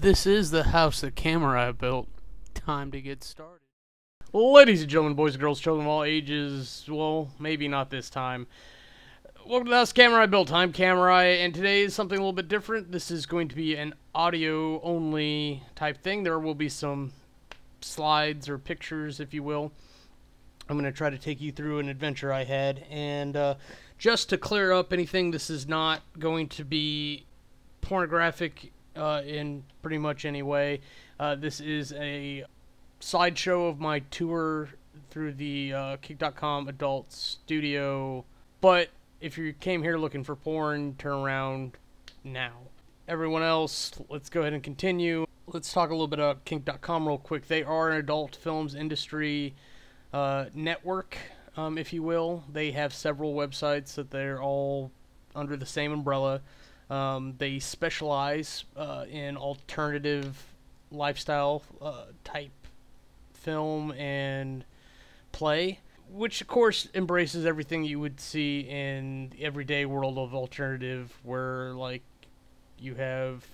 This is the house that Kamurai built. Time to get started. Ladies and gentlemen, boys and girls, children of all ages, well, maybe not this time. Welcome to the house Kamurai built. I'm Kamurai, and today is something a little bit different. This is going to be an audio-only type thing. There will be some slides or pictures, if you will. I'm going to try to take you through an adventure I had, and just to clear up anything, this is not going to be pornographic in pretty much any way. This is a slideshow of my tour through the Kick.com adult studio, but if you came here looking for porn, turn around now. Everyone else, let's go ahead and continue. Let's talk a little bit about Kink.com real quick. They are an adult films industry network, if you will. They have several websites that they're all under the same umbrella. They specialize in alternative lifestyle type film and play, which of course embraces everything you would see in the everyday world of alternative, where like you have,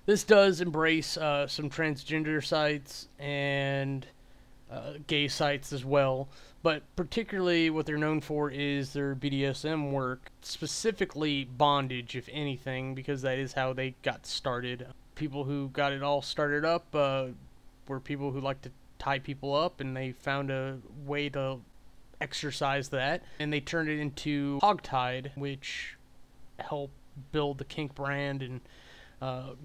this does embrace some transgender sites and gay sites as well, but particularly what they're known for is their BDSM work, specifically bondage, if anything, because that is how they got started. People who got it all started up were people who like to tie people up, and they found a way to exercise that, and they turned it into Hogtied, which helped build the kink brand and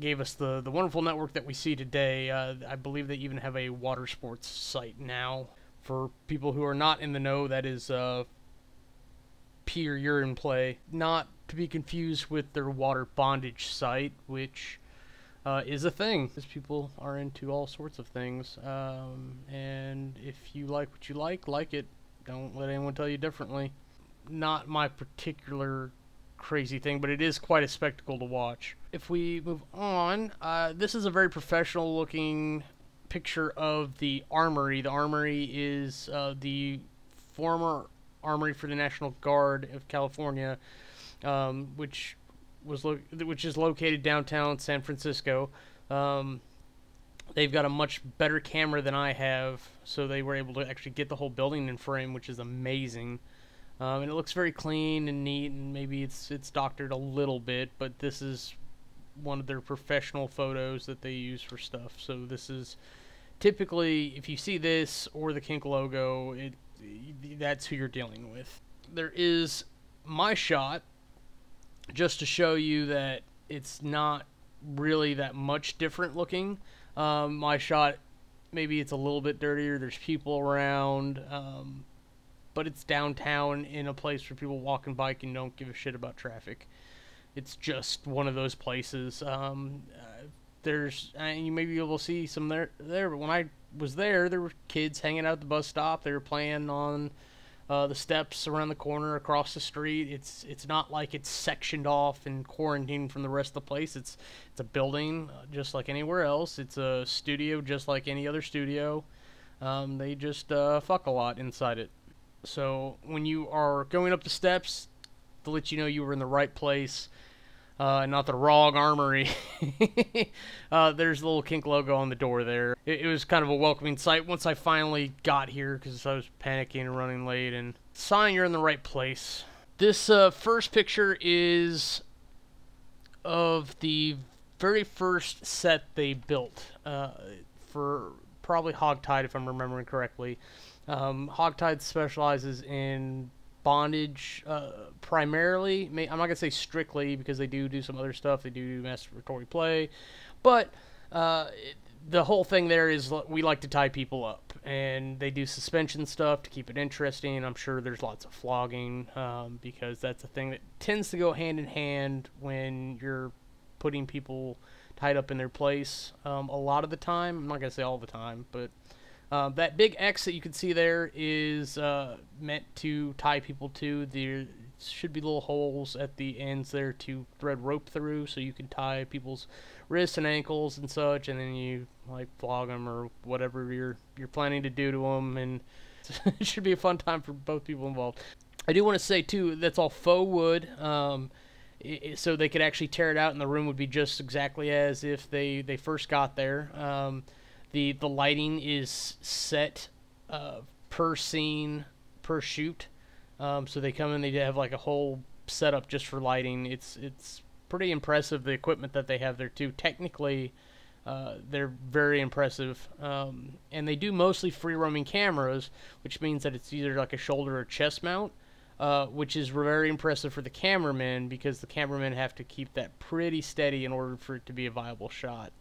gave us the wonderful network that we see today. I believe they even have a water sports site now. For people who are not in the know, that is pee or urine play. Not to be confused with their water bondage site, which is a thing, because people are into all sorts of things. And if you like what you like it. Don't let anyone tell you differently. Not my particular crazy thing, but it is quite a spectacle to watch. If we move on, this is a very professional looking picture of the Armory. The Armory is the former Armory for the National Guard of California, which is located downtown San Francisco. They've got a much better camera than I have, so they were able to actually get the whole building in frame, which is amazing. And it looks very clean and neat, and maybe it's doctored a little bit, but this is one of their professional photos that they use for stuff. So this is typically, if you see this or the Kink logo, that's who you're dealing with. There is my shot, just to show you that it's not really that much different looking. My shot, maybe it's a little bit dirtier, there's people around, but it's downtown in a place where people walk and bike and don't give a shit about traffic. It's just one of those places. You may be able to see some there, but when I was there were kids hanging out at the bus stop. They were playing on the steps around the corner across the street. It's not like it's sectioned off and quarantined from the rest of the place. It's a building just like anywhere else. It's a studio just like any other studio. They just fuck a lot inside it. So when you are going up the steps, to let you know you were in the right place, not the wrong Armory, there's the little Kink logo on the door there. It was kind of a welcoming sight once I finally got here, because I was panicking and running late, and sign you're in the right place. This first picture is of the very first set they built for probably Hogtied, if I'm remembering correctly. Hogtied specializes in bondage primarily. I'm not going to say strictly, because they do some other stuff. They do masturbatory play, but the whole thing there is we like to tie people up, and they do suspension stuff to keep it interesting. I'm sure there's lots of flogging, because that's a thing that tends to go hand in hand when you're putting people tied up in their place. A lot of the time, I'm not going to say all the time, but that big X that you can see there is meant to tie people to. There should be little holes at the ends there to thread rope through, so you can tie people's wrists and ankles and such, and then you like flog them or whatever you're planning to do to them, and it should be a fun time for both people involved. I do want to say too, that's all faux wood. so they could actually tear it out and the room would be just exactly as if they first got there. The lighting is set per scene, per shoot. So they come in, they have like a whole setup just for lighting. It's pretty impressive, the equipment that they have there too. Technically, they're very impressive. And they do mostly free roaming cameras, which means that it's either like a shoulder or chest mount. Which is very impressive for the cameramen, because the cameramen have to keep that pretty steady in order for it to be a viable shot.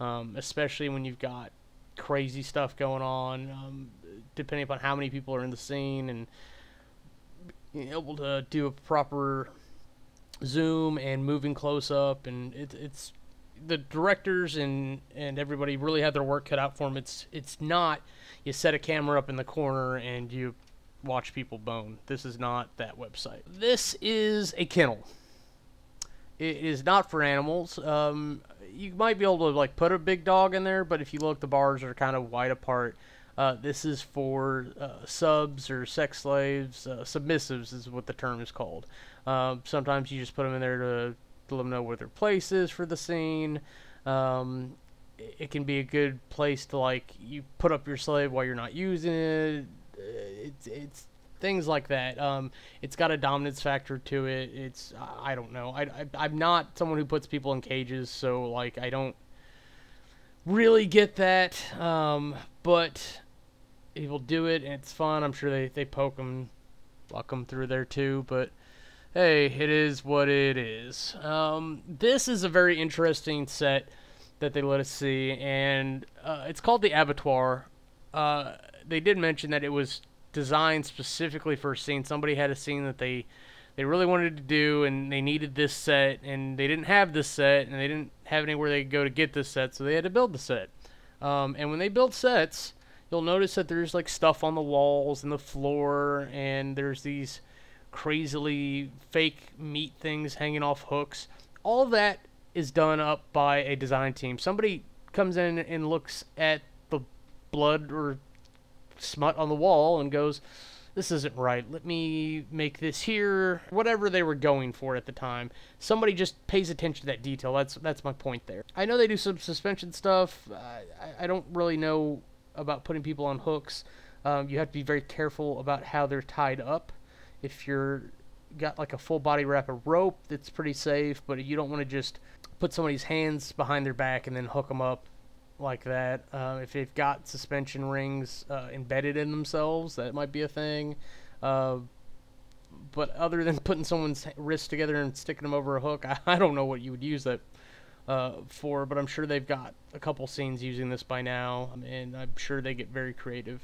Especially when you've got crazy stuff going on, depending upon how many people are in the scene, and being able to do a proper zoom and moving close up, and it's the directors and everybody really have their work cut out for them. It's not you set a camera up in the corner and you watch people bone. This is not that website. This is a kennel. It is not for animals. You might be able to like put a big dog in there, but if you look, the bars are kind of wide apart. This is for subs or sex slaves. Submissives is what the term is called. Sometimes you just put them in there to let them know where their place is for the scene. It can be a good place to, like, you put up your slave while you're not using it. It's things like that. It's got a dominance factor to it. I don't know. I'm not someone who puts people in cages, so like I don't really get that. But people do it, and it's fun. I'm sure they poke them, walk them through there too. But hey, it is what it is. This is a very interesting set that they let us see, and it's called the Abattoir. They did mention that it was designed specifically for a scene. Somebody had a scene that they really wanted to do, and they needed this set, and they didn't have this set, and they didn't have anywhere they could go to get this set, so they had to build the set. And when they build sets, you'll notice that there's like stuff on the walls and the floor, and there's these crazily fake meat things hanging off hooks. All that is done up by a design team. Somebody comes in and looks at the blood or smut on the wall and goes, this isn't right, let me make this here. Whatever they were going for at the time, somebody just pays attention to that detail. That's my point there. I know they do some suspension stuff. I don't really know about putting people on hooks. You have to be very careful about how they're tied up. If you're got like a full body wrap of rope, that's pretty safe, but you don't want to just put somebody's hands behind their back and then hook them up like that. If they've got suspension rings embedded in themselves, that might be a thing. But other than putting someone's wrists together and sticking them over a hook, I don't know what you would use that for, but I'm sure they've got a couple scenes using this by now, and I'm sure they get very creative.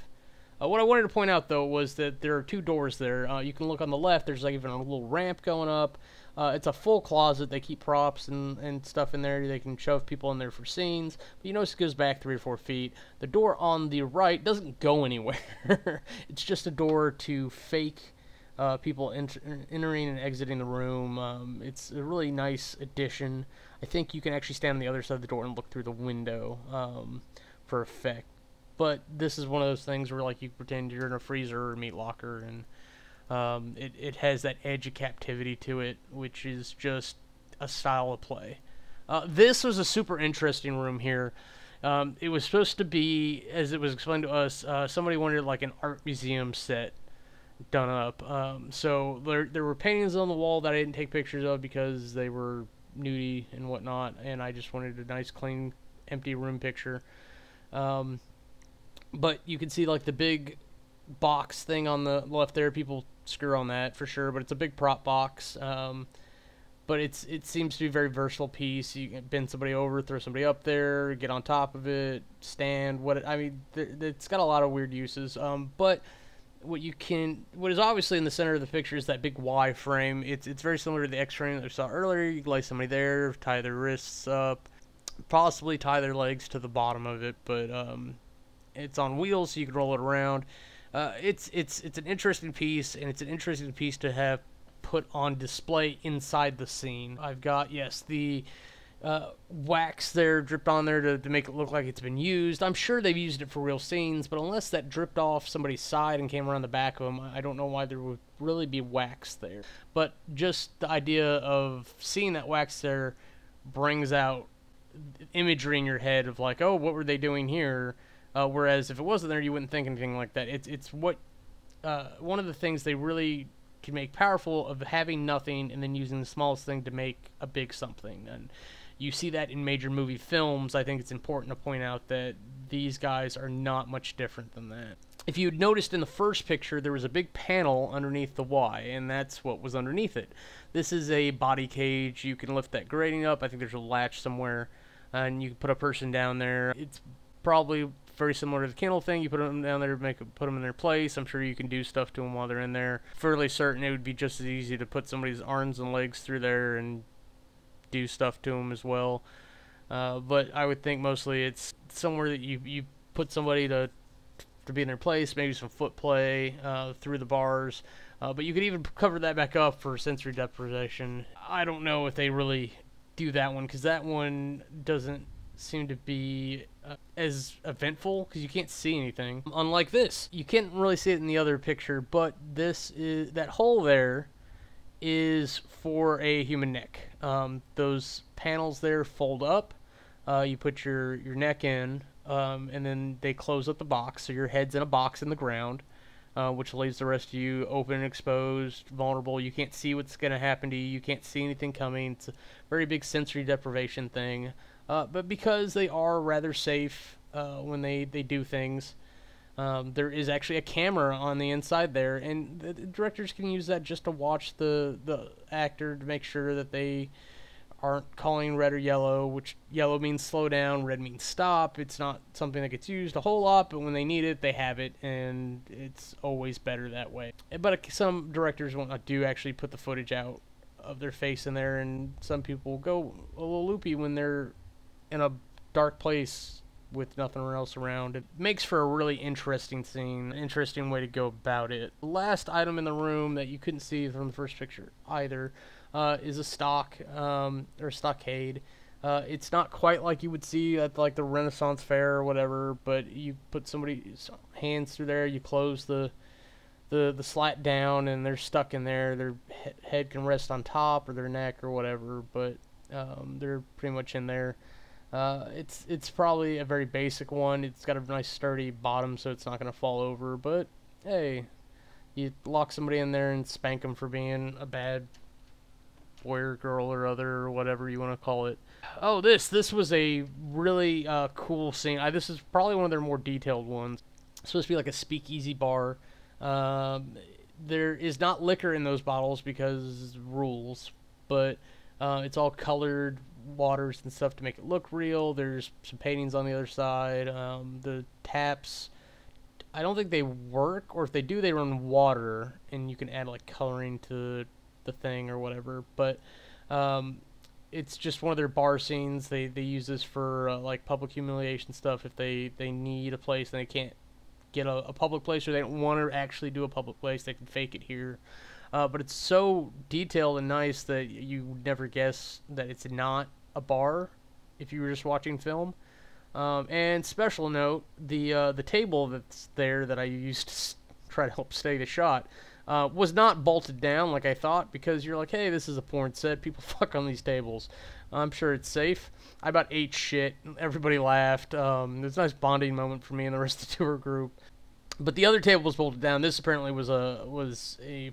What I wanted to point out, though, was that there are two doors there. You can look on the left, there's like even a little ramp going up. It's a full closet. They keep props and stuff in there. They can shove people in there for scenes. But you notice it goes back 3 or 4 feet. The door on the right doesn't go anywhere. It's just a door to fake people entering and exiting the room. It's a really nice addition. I think you can actually stand on the other side of the door and look through the window for effect. But this is one of those things where like you pretend you're in a freezer or meat locker, and it has that edge of captivity to it, which is just a style of play. This was a super interesting room here. It was supposed to be, as it was explained to us, somebody wanted like an art museum set done up. So there were paintings on the wall that I didn't take pictures of because they were nudie and whatnot, and I just wanted a nice, clean, empty room picture. But you can see like the big box thing on the left there. People screw on that for sure, but it's a big prop box. But it seems to be a very versatile piece. You can bend somebody over, throw somebody up there, get on top of it, stand. It's got a lot of weird uses. But what is obviously in the center of the picture is that big Y frame. It's very similar to the X frame that we saw earlier. You can lay somebody there, tie their wrists up, possibly tie their legs to the bottom of it, but it's on wheels, so you can roll it around. It's an interesting piece, and it's an interesting piece to have put on display inside the scene. I've got, yes, the wax there dripped on there to make it look like it's been used. I'm sure they've used it for real scenes, but unless that dripped off somebody's side and came around the back of them, I don't know why there would really be wax there. But just the idea of seeing that wax there brings out imagery in your head of like, oh, what were they doing here? Whereas if it wasn't there, you wouldn't think anything like that. It's what one of the things they really can make powerful of having nothing and then using the smallest thing to make a big something. And you see that in major movie films. I think it's important to point out that these guys are not much different than that. If you had noticed in the first picture, there was a big panel underneath the Y, and that's what was underneath it. This is a body cage. You can lift that grating up. I think there's a latch somewhere, and you can put a person down there. It's probably very similar to the kennel thing. You put them down there, put them in their place. I'm sure you can do stuff to them while they're in there. Fairly certain it would be just as easy to put somebody's arms and legs through there and do stuff to them as well. But I would think mostly it's somewhere that you put somebody to be in their place, maybe some foot play through the bars. But you could even cover that back up for sensory deprivation. I don't know if they really do that one, because that one doesn't seem to be as eventful, because you can't see anything. Unlike this, you can't really see it in the other picture, but this is, that hole there is for a human neck. Those panels there fold up. You put your neck in, and then they close up the box, so your head's in a box in the ground, which leaves the rest of you open, exposed, vulnerable. You can't see what's going to happen to you. You can't see anything coming. It's a very big sensory deprivation thing. But because they are rather safe when they do things, there is actually a camera on the inside there, and the directors can use that just to watch the actor to make sure that they aren't calling red or yellow, which yellow means slow down, red means stop. It's not something that gets used a whole lot, but when they need it, they have it, and it's always better that way. But some directors do actually put the footage out of their face in there, and some people go a little loopy when they're in a dark place with nothing else around. It makes for a really interesting scene, interesting way to go about it. The last item in the room that you couldn't see from the first picture either is a stock, or stockade. It's not quite like you would see at like the Renaissance Fair or whatever, but you put somebody's hands through there, you close the slat down, and they're stuck in there. Their head can rest on top or their neck or whatever, but they're pretty much in there. It's probably a very basic one. It's got a nice sturdy bottom, so it's not going to fall over, but hey, you lock somebody in there and spank them for being a bad boy or girl or other, or whatever you want to call it. Oh, this was a really cool scene. This is probably one of their more detailed ones. It's supposed to be like a speakeasy bar. There is not liquor in those bottles because rules, but it's all colored waters and stuff to make it look real. There's some paintings on the other side. The taps, I don't think they work, or if they do, they run water, and you can add like coloring to the thing or whatever. But it's just one of their bar scenes. They use this for like public humiliation stuff. If they need a place and they can't get a public place, or they don't want to actually do a public place, they can fake it here. But it's so detailed and nice that you would never guess that it's not a bar if you were just watching film. And special note, the table that's there that I used to try to help stay the shot was not bolted down like I thought, because you're like, hey, this is a porn set. People fuck on these tables. I'm sure it's safe. I about ate shit. Everybody laughed. It was a nice bonding moment for me and the rest of the tour group. But the other table was bolted down. This apparently was a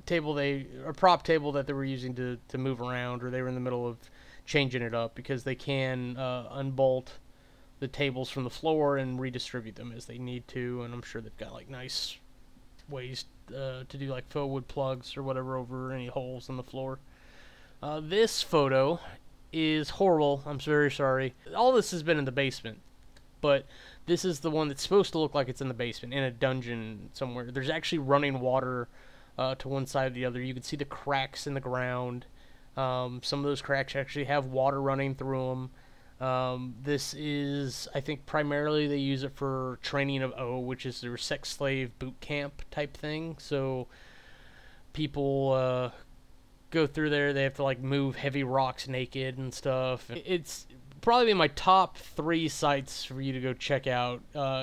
table, a prop table that they were using to move around, or they were in the middle of changing it up, because they can unbolt the tables from the floor and redistribute them as they need to, and I'm sure they've got like nice ways to do like faux wood plugs or whatever over any holes in the floor. This photo is horrible. I'm very sorry. All this has been in the basement, but this is the one that's supposed to look like it's in the basement, in a dungeon somewhere. There's actually running water to one side or the other. You can see the cracks in the ground. Some of those cracks actually have water running through them. This is, I think, primarily they use it for training of O, which is their sex slave boot camp type thing. So people go through there. They have to like move heavy rocks naked and stuff. It's probably my top 3 sites for you to go check out,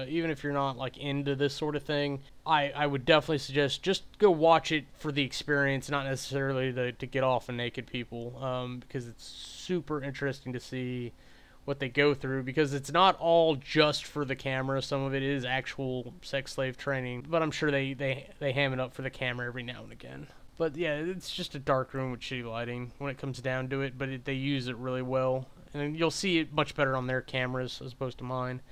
even if you're not like into this sort of thing. I would definitely suggest just go watch it for the experience, not necessarily to get off of naked people, because it's super interesting to see what they go through, because it's not all just for the camera. Some of it is actual sex slave training, but I'm sure they ham it up for the camera every now and again. But yeah, it's just a dark room with shitty lighting when it comes down to it, but they use it really well. And you'll see it much better on their cameras as opposed to mine.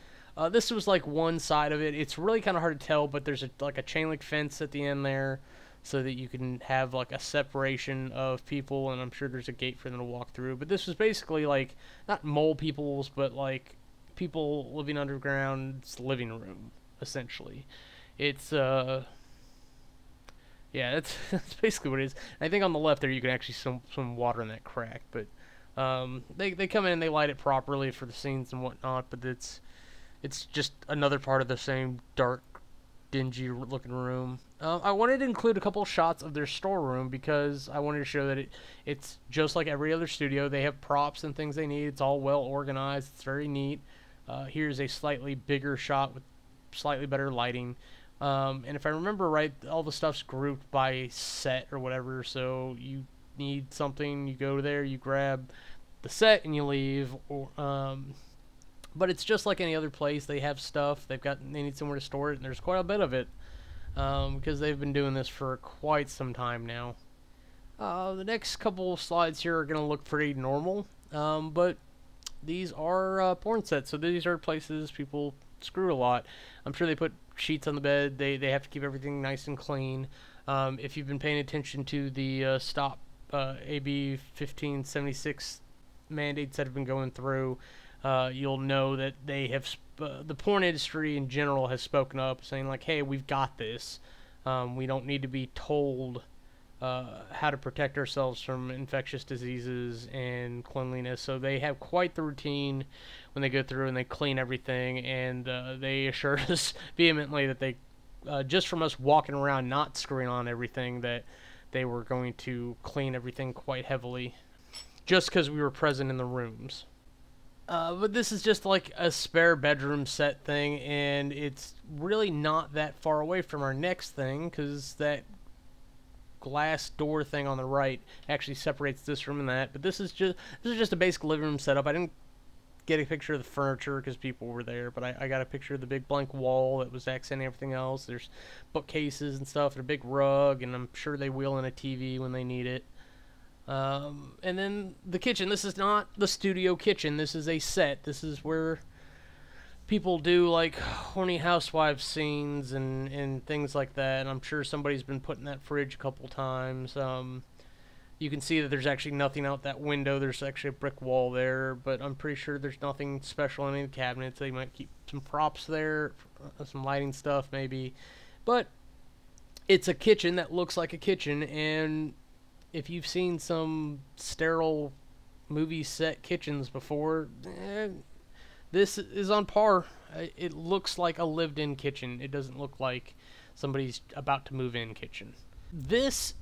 This was like one side of it. It's really kind of hard to tell, but there's like a chain link fence at the end there so that you can have like a separation of people, and I'm sure there's a gate for them to walk through. But this was basically like, not mole peoples, but like people living underground's living room, essentially. It's, yeah, that's basically what it is. And I think on the left there you can actually some water in that crack, but they come in and they light it properly for the scenes and whatnot, but it's just another part of the same dark, dingy looking room. I wanted to include a couple of shots of their storeroom because I wanted to show that it's just like every other studio. They have props and things they need. It's all well organized. It's very neat. Here's a slightly bigger shot with slightly better lighting. And if I remember right, all the stuff's grouped by set or whatever, so you need something, you go there, you grab the set, and you leave. But it's just like any other place. They have stuff. They need somewhere to store it, and there's quite a bit of it, because they've been doing this for quite some time now. The next couple of slides here are going to look pretty normal, but these are porn sets, so these are places people screw a lot. I'm sure they put sheets on the bed. They have to keep everything nice and clean. If you've been paying attention to the Stop AB 1576 mandates that have been going through, you'll know that they have the porn industry in general has spoken up, saying like, hey, we've got this. We don't need to be told how to protect ourselves from infectious diseases and cleanliness. So they have quite the routine when they go through and they clean everything, and they assured us vehemently that they, just from us walking around not screwing on everything, that they were going to clean everything quite heavily, just because we were present in the rooms. But this is just like a spare bedroom set thing, and it's really not that far away from our next thing, because that glass door thing on the right actually separates this room and that. But this is just a basic living room setup. I didn't get a picture of the furniture because people were there, but I got a picture of the big blank wall that was accenting everything else. There's bookcases and stuff, and a big rug, and I'm sure they wheel in a TV when they need it. And then the kitchen. This is not the studio kitchen. This is a set. This is where people do like horny housewives scenes and things like that. And I'm sure somebody's been put in that fridge a couple times. You can see that there's actually nothing out that window. There's actually a brick wall there, but I'm pretty sure there's nothing special in any of the cabinets. They might keep some props there, some lighting stuff maybe. But it's a kitchen that looks like a kitchen, and if you've seen some sterile movie set kitchens before, this is on par. It looks like a lived-in kitchen. It doesn't look like somebody's about to move in kitchen. This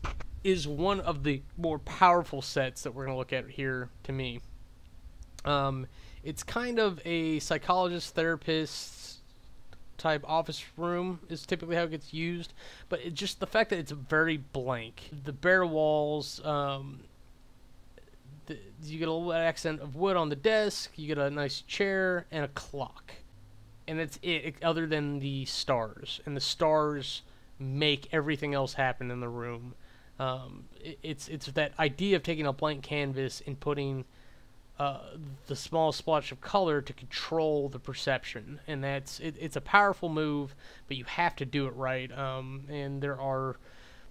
is one of the more powerful sets that we're going to look at here, to me. It's kind of a psychologist, therapist type office room is typically how it gets used, but it's just the fact that it's very blank. The bare walls, you get a little accent of wood on the desk, you get a nice chair, and a clock. And that's it, other than the stars. And the stars make everything else happen in the room. It's that idea of taking a blank canvas and putting the small splotch of color to control the perception, and it's a powerful move, but you have to do it right. And there are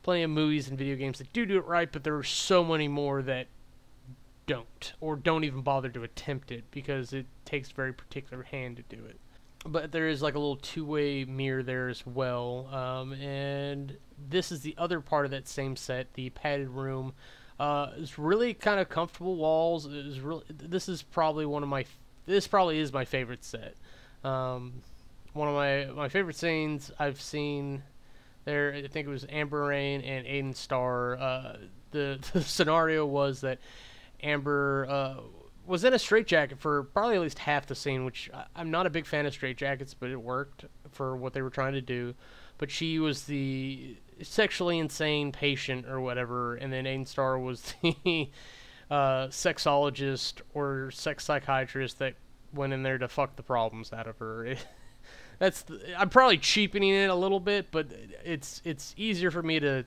plenty of movies and video games that do it right, but there are so many more that don't, or don't even bother to attempt it because it takes a very particular hand to do it. But there is like a little two-way mirror there as well, and this is the other part of that same set, the padded room. It's really kind of comfortable walls. This is probably this probably is my favorite set. One of my favorite scenes I've seen there. I think it was Amber Rain and Aiden Starr. the scenario was that Amber was in a straitjacket for probably at least half the scene, which I'm not a big fan of straitjackets, but it worked for what they were trying to do. But she was the sexually insane patient or whatever, and then Aiden Starr was the sexologist or sex psychiatrist that went in there to fuck the problems out of her. I'm probably cheapening it a little bit, but it's easier for me to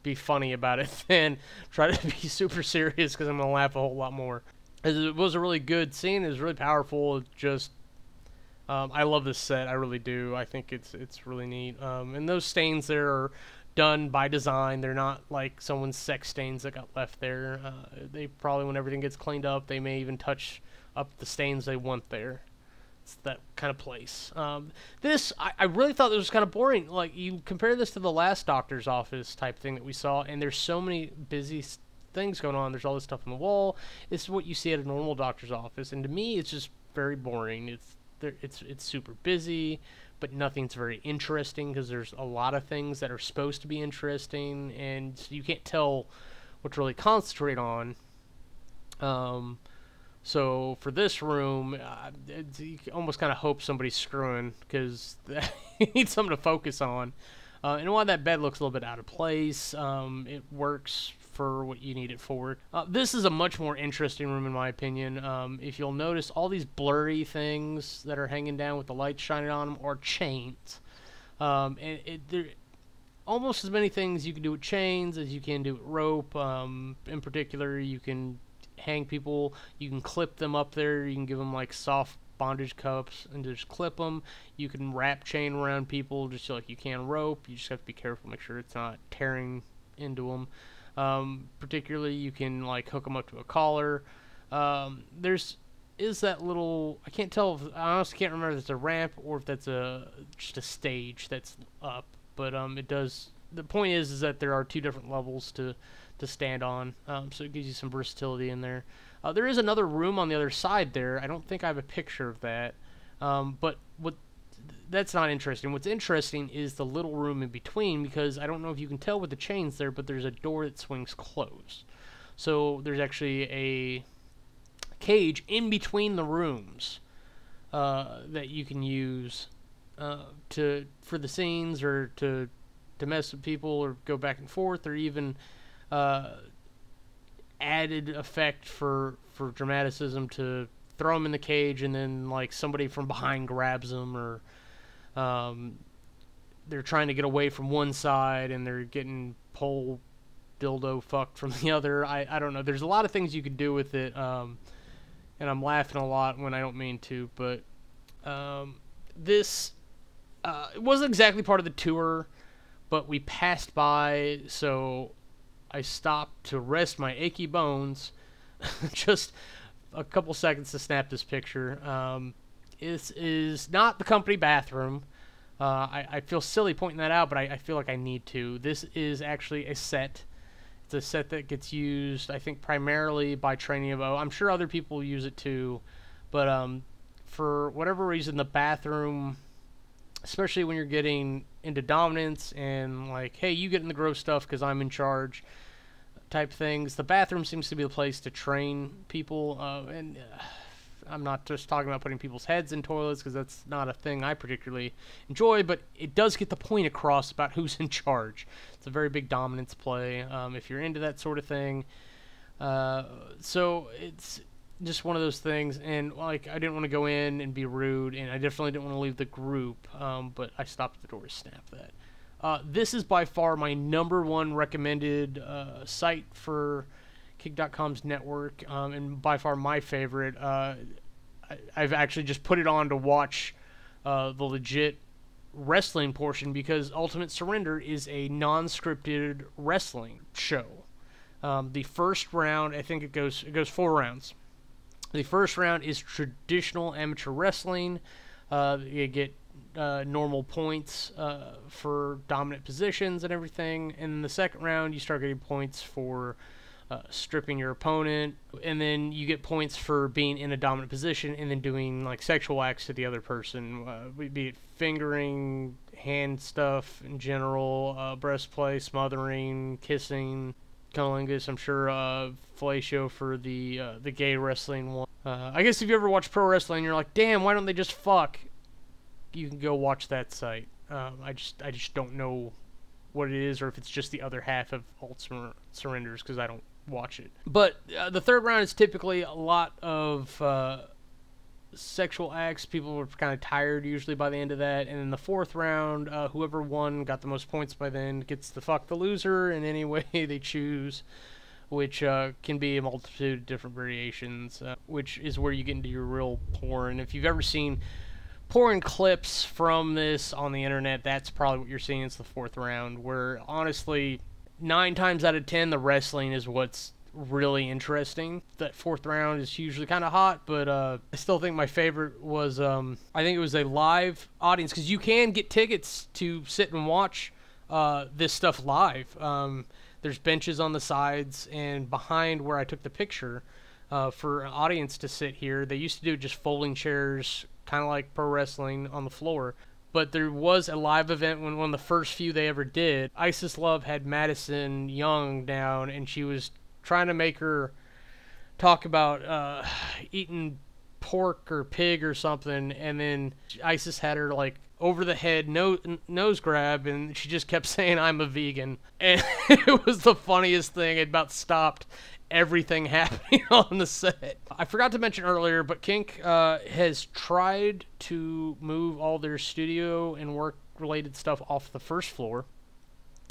be funny about it than try to be super serious, because I'm gonna laugh a whole lot more. It was a really good scene. It was really powerful. It just I love this set. I really do. I think it's really neat. And those stains there are done by design. They're not like someone's sex stains that got left there. They probably, when everything gets cleaned up, they may even touch up the stains they want there. It's that kind of place. I really thought this was kind of boring. Like, you compare this to the last doctor's office type thing that we saw, and there's so many busy things going on. There's all this stuff on the wall. This is what you see at a normal doctor's office, and to me, it's just very boring. It's super busy, but nothing's very interesting, because there's a lot of things that are supposed to be interesting, and you can't tell what to really concentrate on. So for this room, you almost kind of hope somebody's screwing, because you need something to focus on. And while that bed looks a little bit out of place, it works for what you need it for. This is a much more interesting room, in my opinion. If you'll notice, all these blurry things that are hanging down with the light shining on them are chains. And there almost as many things you can do with chains as you can do with rope. In particular, you can hang people, you can clip them up there, you can give them like soft bondage cups and just clip them. You can wrap chain around people just like you can rope. You just have to be careful, make sure it's not tearing into them. Particularly, you can like hook them up to a collar. Is that little, I can't tell, I honestly can't remember if it's a ramp or if that's just a stage that's up, but it does, the point is that there are two different levels to stand on, so it gives you some versatility in there. There is another room on the other side there. I don't think I have a picture of that, but that's not interesting. What's interesting is the little room in between, because I don't know if you can tell with the chains there, but there's a door that swings closed. So there's actually a cage in between the rooms that you can use for the scenes, or to mess with people, or go back and forth, or even added effect for dramaticism to throw them in the cage, and then like somebody from behind grabs them, or they're trying to get away from one side and they're getting pole dildo fucked from the other. I don't know. There's a lot of things you could do with it, and I'm laughing a lot when I don't mean to, but this it wasn't exactly part of the tour, but we passed by, so I stopped to rest my achy bones. Just a couple seconds to snap this picture. This is not the company bathroom. I feel silly pointing that out, but I feel like I need to. This is actually a set. It's a set that gets used, I think, primarily by Training of O. I'm sure other people use it too, but for whatever reason, the bathroom, especially when you're getting into dominance and like, hey, you get in the gross stuff because I'm in charge type things, the bathroom seems to be the place to train people. And I'm not just talking about putting people's heads in toilets, because that's not a thing I particularly enjoy, but it does get the point across about who's in charge. It's a very big dominance play, if you're into that sort of thing. So it's just one of those things, and like, I didn't want to go in and be rude, and I definitely didn't want to leave the group, but I stopped at the door to snap that. This is by far my #1 recommended site for Kick.com's network, and by far my favorite. I've actually just put it on to watch the legit wrestling portion, because Ultimate Surrender is a non-scripted wrestling show. The first round, I think it goes 4 rounds. The first round is traditional amateur wrestling. You get normal points for dominant positions and everything. And in the second round, you start getting points for stripping your opponent, and then you get points for being in a dominant position and then doing like sexual acts to the other person, be it fingering, hand stuff in general, breast play, smothering, kissing, Cunnilingus, I'm sure Fellatio for the gay wrestling one. I guess if you ever watch pro wrestling, you're like, damn, why don't they just fuck? You can go watch that site. I just don't know what it is, or if it's just the other half of Ultimate Surrenders, because I don't watch it. But the third round is typically a lot of sexual acts. People were kind of tired usually by the end of that. And in the fourth round, whoever won got the most points by then gets to fuck the loser in any way they choose, which can be a multitude of different variations, which is where you get into your real porn. If you've ever seen porn clips from this on the internet, that's probably what you're seeing. It's the fourth round, where honestly 9 times out of 10 the wrestling is what's really interesting. That fourth round is usually kind of hot, but I still think my favorite was I think it was a live audience, because you can get tickets to sit and watch this stuff live. There's benches on the sides and behind where I took the picture for an audience to sit here. They used to do just folding chairs, kind of like pro wrestling, on the floor. But there was a live event when one of the first few they ever did. Isis Love had Madison Young down, and she was trying to make her talk about eating pork or pig or something, and then Isis had her like over the head nose grab, and she just kept saying, "I'm a vegan," and it was the funniest thing. It about stopped everything happening on the set. I forgot to mention earlier, but Kink has tried to move all their studio and work related stuff off the first floor.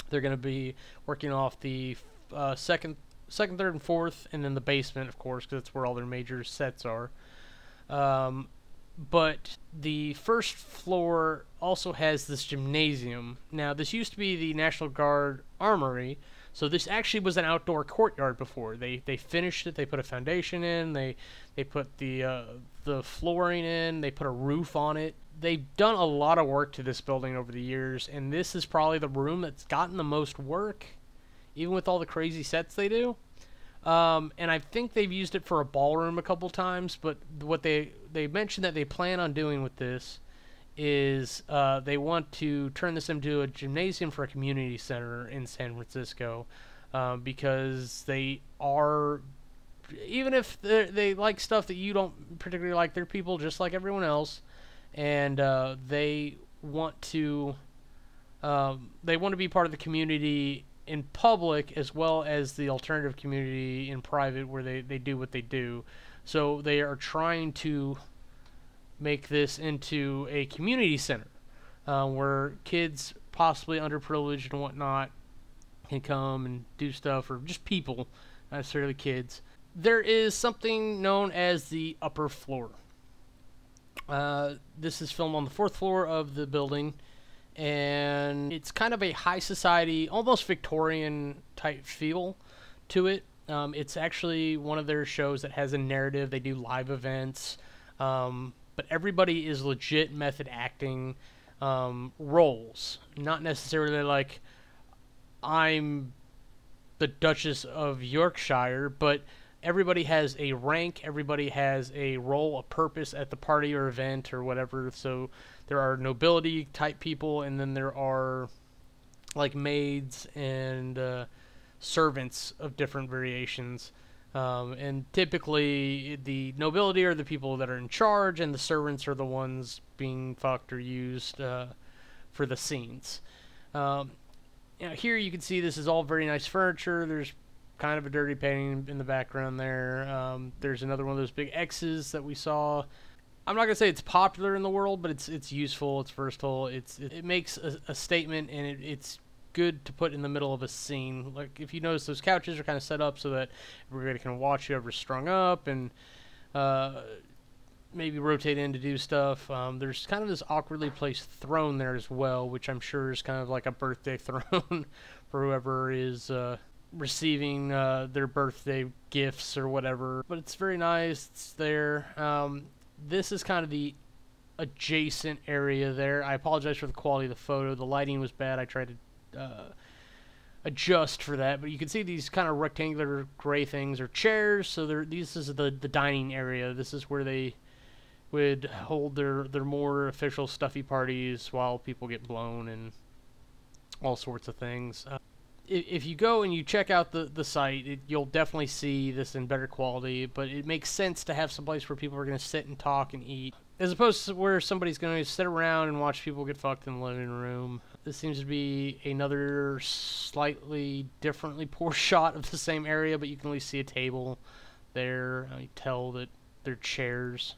They're going to be working off the second, third, and fourth, and then the basement, of course, because that's where all their major sets are. But the first floor also has this gymnasium. Now, this used to be the National Guard Armory, so this actually was an outdoor courtyard before. They finished it. They put a foundation in. They put the flooring in. They put a roof on it. They've done a lot of work to this building over the years, and this is probably the room that's gotten the most work, even with all the crazy sets they do. And I think they've used it for a ballroom a couple times, but what they mentioned that they plan on doing with this is they want to turn this into a gymnasium for a community center in San Francisco, because they are, even if they like stuff that you don't particularly like, they're people just like everyone else, and they want to be part of the community in public as well as the alternative community in private, where they do what they do. So they are trying to make this into a community center where kids, possibly underprivileged and whatnot, can come and do stuff, or just people, not necessarily kids. There is something known as the upper floor. This is filmed on the 4th floor of the building, and it's kind of a high society, almost Victorian type feel to it. It's actually one of their shows that has a narrative. They do live events, but everybody is legit method acting roles. Not necessarily like, I'm the Duchess of Yorkshire, but everybody has a rank, everybody has a role, a purpose at the party or event or whatever. So there are nobility type people, and then there are like maids and servants of different variations. And typically the nobility are the people that are in charge, and the servants are the ones being fucked or used for the scenes. Here you can see this is all very nice furniture. There's kind of a dirty painting in the background there. There's another one of those big X's that we saw. I'm not gonna say it's popular in the world, but it's useful, it's versatile, it makes a statement, and it's good to put in the middle of a scene. Like, if you notice, those couches are kind of set up so that everybody can watch whoever's strung up, and maybe rotate in to do stuff. There's kind of this awkwardly placed throne there as well, which I'm sure is kind of like a birthday throne for whoever is receiving their birthday gifts or whatever. But it's very nice. It's there. This is kind of the adjacent area there. I apologize for the quality of the photo. The lighting was bad. I tried to adjust for that, but you can see these kind of rectangular gray things are chairs. So this is the dining area. This is where they would hold their more official stuffy parties while people get blown and all sorts of things. if you go and you check out the site, you'll definitely see this in better quality, but it makes sense to have some place where people are going to sit and talk and eat, as opposed to where somebody's going to sit around and watch people get fucked in the living room. This seems to be another slightly differently poor shot of the same area, but you can at least see a table there. You tell that they're chairs.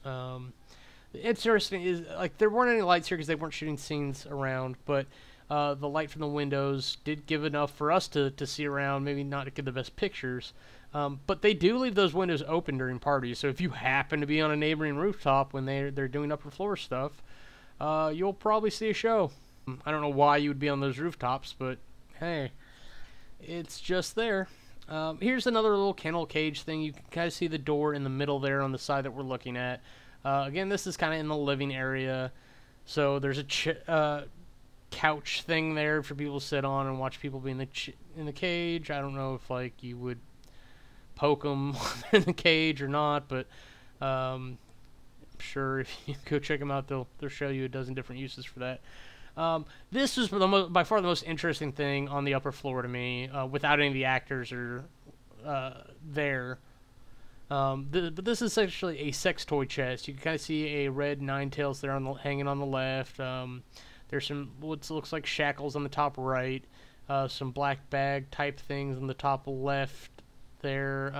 It's interesting is, like, there weren't any lights here because they weren't shooting scenes around, but the light from the windows did give enough for us to see around, maybe not to get the best pictures. But they do leave those windows open during parties, so if you happen to be on a neighboring rooftop when they're doing upper floor stuff, you'll probably see a show. I don't know why you would be on those rooftops, but hey, it's just there. Here's another little kennel cage thing. You can kind of see the door in the middle there on the side that we're looking at. Again, this is kind of in the living area, so there's a couch thing there for people to sit on and watch people be in the cage. I don't know if, like, you would poke them in the cage or not, but I'm sure if you go check them out, they'll show you a dozen different uses for that. This was by far the most interesting thing on the upper floor to me, without any of the actors or there. But this is actually a sex toy chest. You can kind of see a red Ninetales there hanging on the left. There's some what looks like shackles on the top right. Some black bag type things on the top left there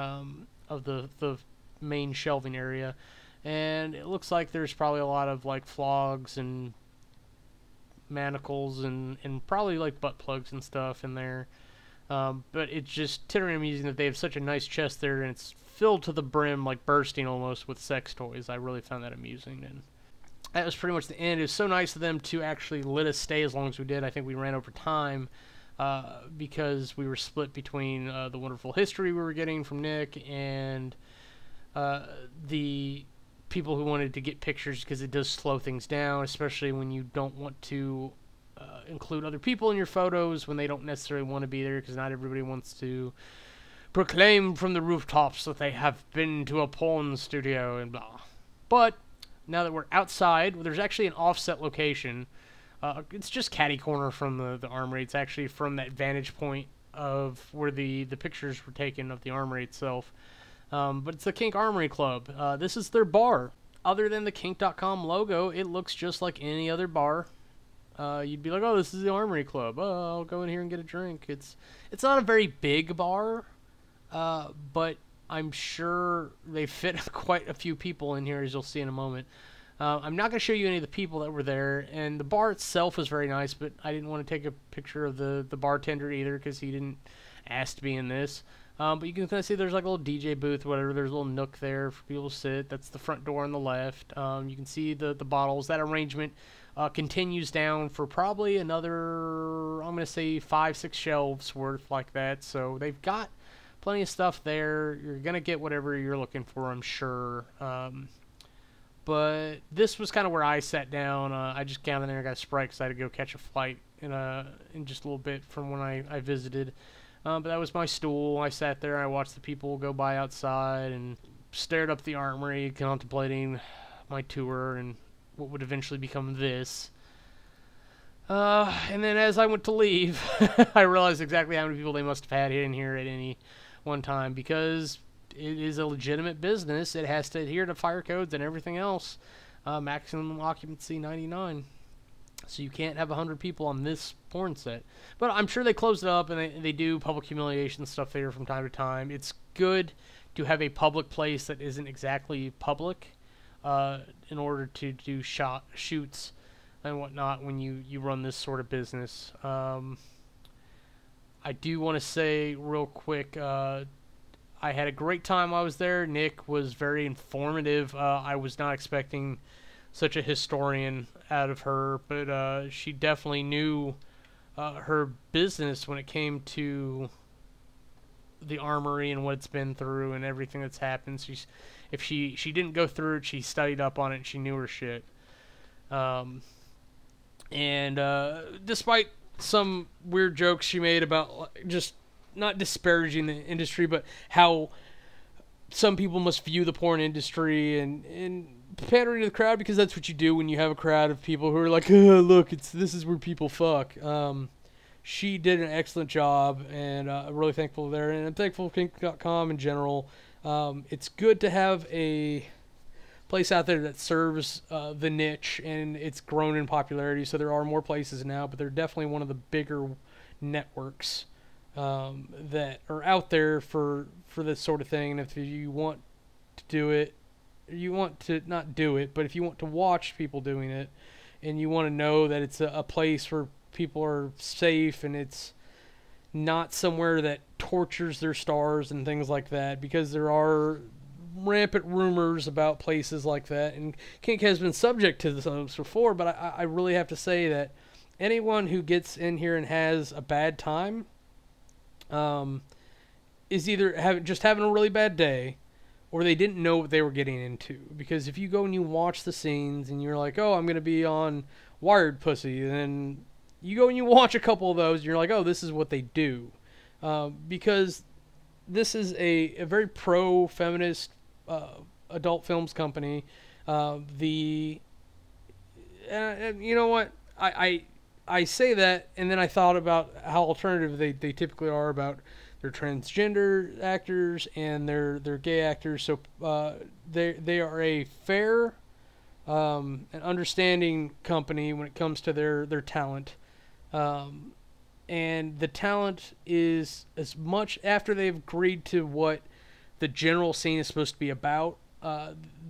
of the main shelving area. And it looks like there's probably a lot of, like, flogs and manacles and probably, like, butt plugs and stuff in there. But it's just tittering amusing that they have such a nice chest there, and it's filled to the brim, like bursting almost, with sex toys. I really found that amusing, and that was pretty much the end. It was so nice of them to actually let us stay as long as we did. I think we ran over time because we were split between the wonderful history we were getting from Nick and the people who wanted to get pictures, because it does slow things down, especially when you don't want to include other people in your photos when they don't necessarily want to be there, because not everybody wants to proclaim from the rooftops that they have been to a porn studio and blah. But now that we're outside, there's actually an offset location. It's just catty corner from the Armory. It's actually from that vantage point of where the pictures were taken of the Armory itself. But it's the Kink Armory Club. This is their bar. Other than the kink.com logo, it looks just like any other bar. You'd be like, oh, this is the Armory Club. Oh, I'll go in here and get a drink. It's not a very big bar, but I'm sure they fit quite a few people in here, as you'll see in a moment. I'm not going to show you any of the people that were there, and the bar itself was very nice, but I didn't want to take a picture of the bartender either, because he didn't ask to be in this. But you can kind of see there's like a little DJ booth, whatever. There's a little nook there for people to sit. That's the front door on the left. You can see the bottles. That arrangement continues down for probably another, I'm going to say 5-6 shelves worth like that. So they've got plenty of stuff there. You're going to get whatever you're looking for, I'm sure. But this was kind of where I sat down. I just got in there and got a Sprite because I had to go catch a flight in just a little bit from when I visited. But that was my stool. I sat there, I watched the people go by outside and stared up the Armory, contemplating my tour and what would eventually become this. And then as I went to leave, I realized exactly how many people they must have had in here at any one time, because it is a legitimate business. It has to adhere to fire codes and everything else. Maximum occupancy 99. So you can't have 100 people on this porn set. But I'm sure they closed it up, and they do public humiliation stuff there from time to time. It's good to have a public place that isn't exactly public in order to do shoots and whatnot when you run this sort of business. I do want to say real quick, I had a great time while I was there. Nick was very informative. I was not expecting such a historian out of her, but she definitely knew her business when it came to the Armory and what it's been through and everything that's happened. If she didn't go through it, she studied up on it and she knew her shit. Despite some weird jokes she made about just not disparaging the industry, but how some people must view the porn industry and pandering to the crowd, because that's what you do when you have a crowd of people who are like, oh, look, this is where people fuck. she did an excellent job, and I'm really thankful there. And I'm thankful for kink.com in general. It's good to have a place out there that serves the niche, and it's grown in popularity. So there are more places now, but they're definitely one of the bigger networks that are out there for this sort of thing. And if you want to do it, you want to not do it, but if you want to watch people doing it, and you want to know that it's a place where people are safe and it's not somewhere that tortures their stars and things like that, because there are rampant rumors about places like that, and kink has been subject to those before. But I really have to say that anyone who gets in here and has a bad time is either just having a really bad day, or they didn't know what they were getting into. Because if you go and you watch the scenes and you're like, oh, I'm going to be on Wired Pussy, and then you go and you watch a couple of those and you're like, oh, this is what they do. Because this is a very pro-feminist adult films company. You know what? I say that, and then I thought about how alternative they typically are about their transgender actors and their gay actors. So they are a fair and understanding company when it comes to their talent. And the talent is as much, after they've agreed to what the general scene is supposed to be about,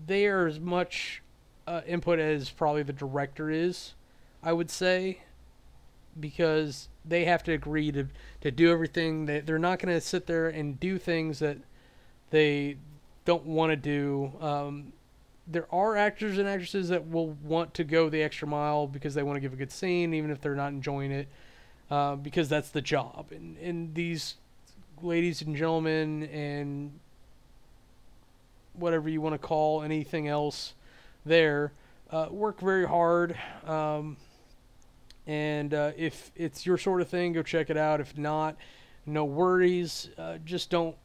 they are as much input as probably the director is, I would say, because they have to agree to do everything. They're not going to sit there and do things that they don't want to do. There are actors and actresses that will want to go the extra mile because they want to give a good scene, even if they're not enjoying it, because that's the job. And these ladies and gentlemen, and whatever you want to call anything else there, work very hard. And if it's your sort of thing, go check it out. If not, no worries. Just don't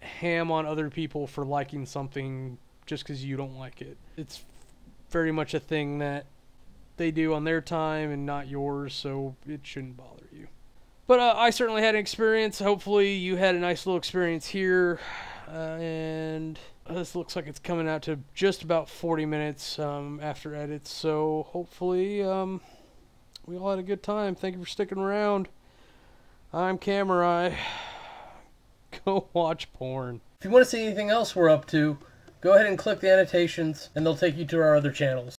ham on other people for liking something just because you don't like it. It's very much a thing that they do on their time and not yours, so it shouldn't bother you. But I certainly had an experience. Hopefully you had a nice little experience here. And this looks like it's coming out to just about 40 minutes after edits, so hopefully we all had a good time. Thank you for sticking around. I'm Kamurai. Go watch porn. If you want to see anything else we're up to, go ahead and click the annotations, and they'll take you to our other channels.